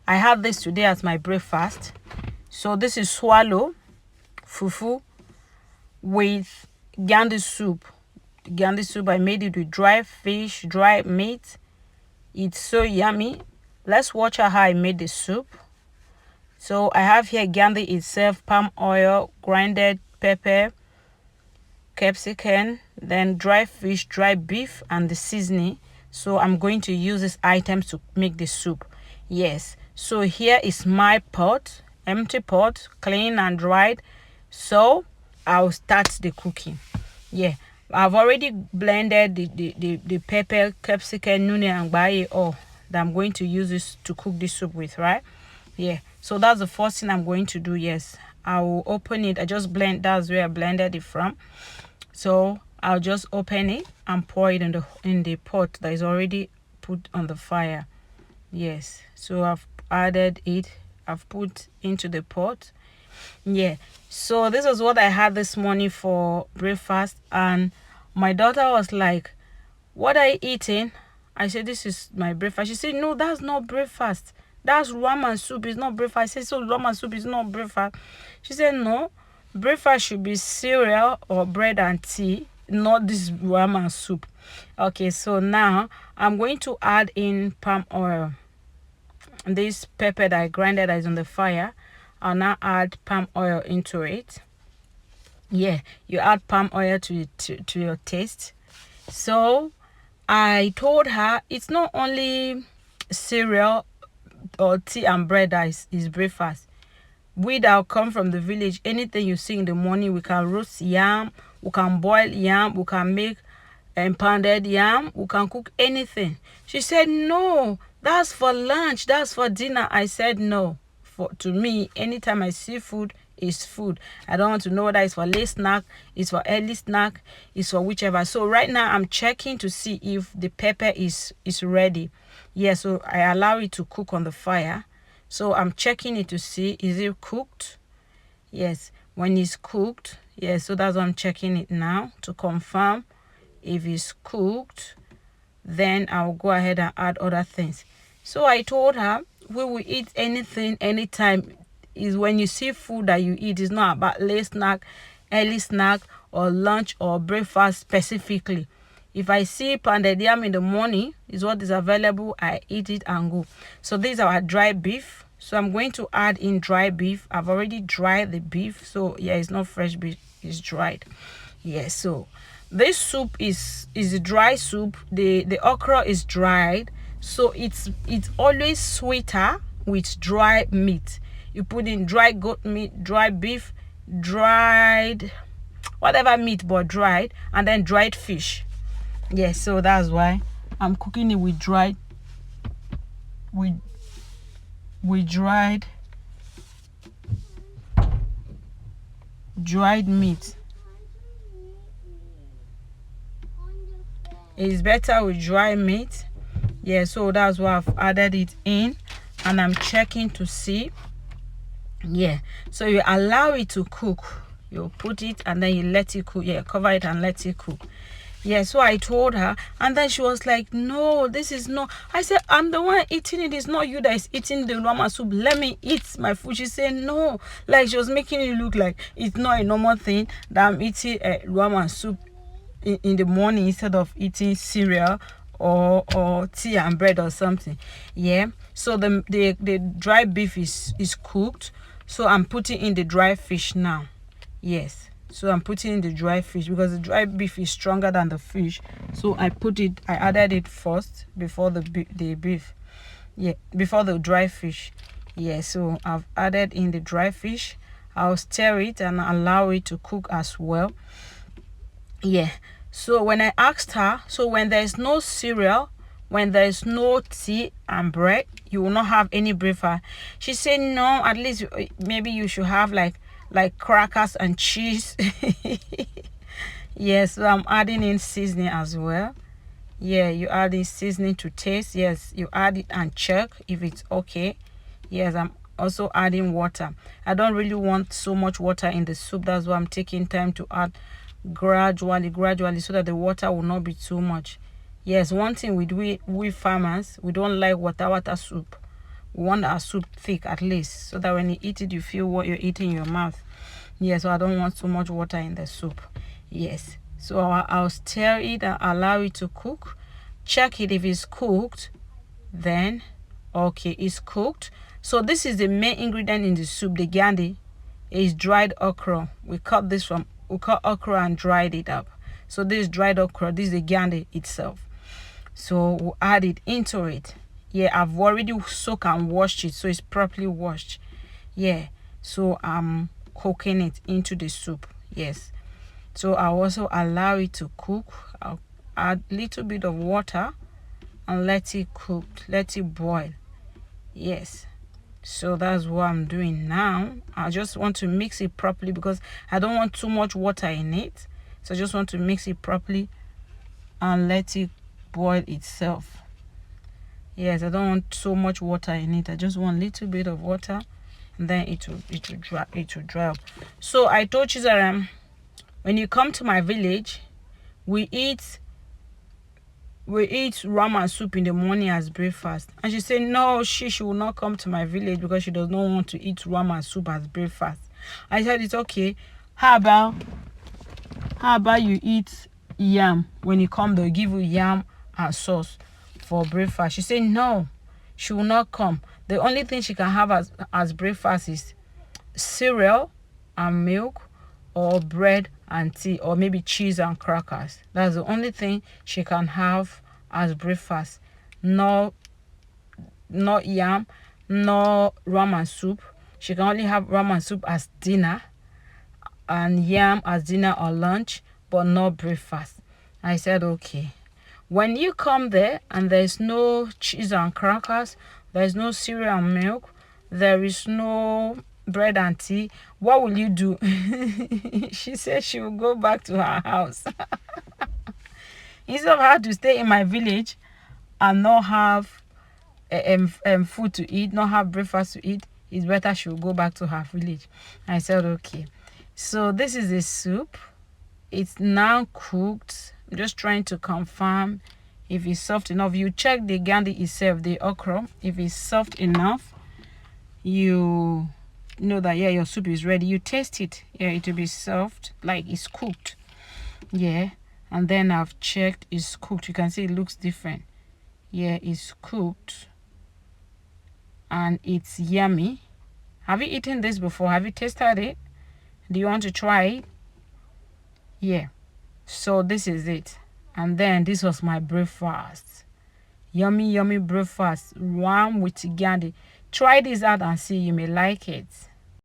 I had this today as my breakfast. So this is swallow fufu with gandi soup. Gandi soup, I made it with dry fish, dry meat. It's so yummy. Let's watch how I made the soup. So I have here gandi itself, palm oil, grinded pepper, capsicum, then dry fish, dry beef, and the seasoning. So I'm going to use these items to make the soup. Yes, so here is my pot, empty pot, clean and dried. So I'll start the cooking. Yeah, I've already blended the pepper, capsicum, nune, and baye all that I'm going to use this to cook this soup with, right? Yeah, so that's the first thing I'm going to do. Yes, I will open it. I just blend, that's where I blended it from. So I'll just open it and pour it in the pot that is already put on the fire. Yes, so I've added it, I've put into the pot. Yeah, so this is what I had this morning for breakfast, and my daughter was like, what are you eating? I said, this is my breakfast. She said, no, that's not breakfast, that's ramen soup, it's not breakfast. I said, so ramen soup is not breakfast? She said, no, breakfast should be cereal or bread and tea, not this ramen soup. Okay, so now I'm going to add in palm oil. This pepper that I grinded that is on the fire, I'll now add palm oil into it. Yeah, you add palm oil to your taste. So I told her it's not only cereal or tea and bread that is breakfast. We that come from the village, anything you see in the morning, we can roast yam, we can boil yam, we can make pounded yam, we can cook anything. She said, no, that's for lunch, that's for dinner. I said, no, to me, anytime I see food, is food. I don't want to know whether it's for late snack, it's for early snack, it's for whichever. So right now I'm checking to see if the pepper is ready. Yeah, so I allow it to cook on the fire. So I'm checking it to see, is it cooked? Yes, when it's cooked, yes, so that's why I'm checking it now to confirm if it's cooked. Then I'll go ahead and add other things. So I told her, we will eat anything anytime. Is when you see food that you eat, is not about late snack, early snack, or lunch or breakfast specifically. If I see pounded yam in the morning is what is available, I eat it and go. So these are our dry beef. So I'm going to add in dry beef. I've already dried the beef, so yeah, it's not fresh beef, it's dried. Yeah, so this soup is a dry soup. The okra is dried, so it's always sweeter with dry meat. You put in dry goat meat, dry beef, dried whatever meat but dried, and then dried fish. Yes, so that's why I'm cooking it with dried dried meat. It's better with dry meat. Yeah, so that's why I've added it in, and I'm checking to see. Yeah, so you allow it to cook. You put it and then you let it cook. Yeah, cover it and let it cook. Yeah, so I told her, and then she was like, no, this is not. I said, I'm the one eating it, it's not you that is eating the ramen soup. Let me eat my food. She said, no. Like, she was making it look like it's not a normal thing that I'm eating ramen soup in the morning instead of eating cereal or tea and bread or something. Yeah, so the dry beef is cooked, so I'm putting in the dry fish now. Yes, so I'm putting in the dry fish because the dry beef is stronger than the fish, so I added it first before the beef. Yeah, before the dry fish. Yeah, so I've added in the dry fish. I'll stir it and allow it to cook as well. Yeah, so when I asked her, so when there's no cereal, when there's no tea and bread, you will not have any breakfast. She said, no, at least maybe you should have like crackers and cheese. Yes, so I'm adding in seasoning as well. Yeah, you add in seasoning to taste. Yes, you add it and check if it's okay. Yes, I'm also adding water. I don't really want so much water in the soup. That's why I'm taking time to add gradually so that the water will not be too much. Yes, one thing we farmers, we don't like water soup. We want our soup thick at least, so that when you eat it, you feel what you're eating in your mouth. Yeah, so I don't want too much water in the soup. Yes, so I'll stir it and allow it to cook. Check it if it's cooked. Then okay, it's cooked. So this is the main ingredient in the soup. The gandi is dried okra. We cut okra and dried it up. So this is dried okra. This is the gandi itself. So we'll add it into it. Yeah, I've already soaked and washed it, so it's properly washed. Yeah, so I'm cooking it into the soup. Yes, so I'll also allow it to cook. I'll add a little bit of water and let it cook, let it boil. Yes, so that's what I'm doing now. I just want to mix it properly because I don't want too much water in it. So I just want to mix it properly and let it boil itself. Yes, I don't want so much water in it. I just want a little bit of water, and then it will dry up. So I told you that when you come to my village, we eat ramen soup in the morning as breakfast. And she said no, she will not come to my village because she does not want to eat ramen soup as breakfast. I said it's okay. How about you eat yam? When you come, they'll give you yam and sauce for breakfast. She said no, she will not come. The only thing she can have as breakfast is cereal and milk, or bread and tea, or maybe cheese and crackers. That's the only thing she can have as breakfast. No, not yam, no ramen soup. She can only have ramen soup as dinner and yam as dinner or lunch, but not breakfast. I said okay. When you come there and there's no cheese and crackers, there's no cereal and milk, there is no bread and tea, what will you do? She said she will go back to her house. Instead of her to stay in my village and not have food to eat, not have breakfast to eat, it's better she will go back to her village. I said okay. So this is the soup. It's now cooked. I'm just trying to confirm if it's soft enough. You check the gandi itself, the okra. If it's soft enough, you know that yeah, your soup is ready. You taste it. Yeah, it will be soft, like it's cooked. Yeah, and then I've checked it's cooked. You can see it looks different. Yeah, it's cooked and it's yummy. Have you eaten this before? Have you tasted it? Do you want to try it? Yeah, so this is it. And then this was my breakfast. Yummy breakfast, one with gandi. Try this out and see, you may like it.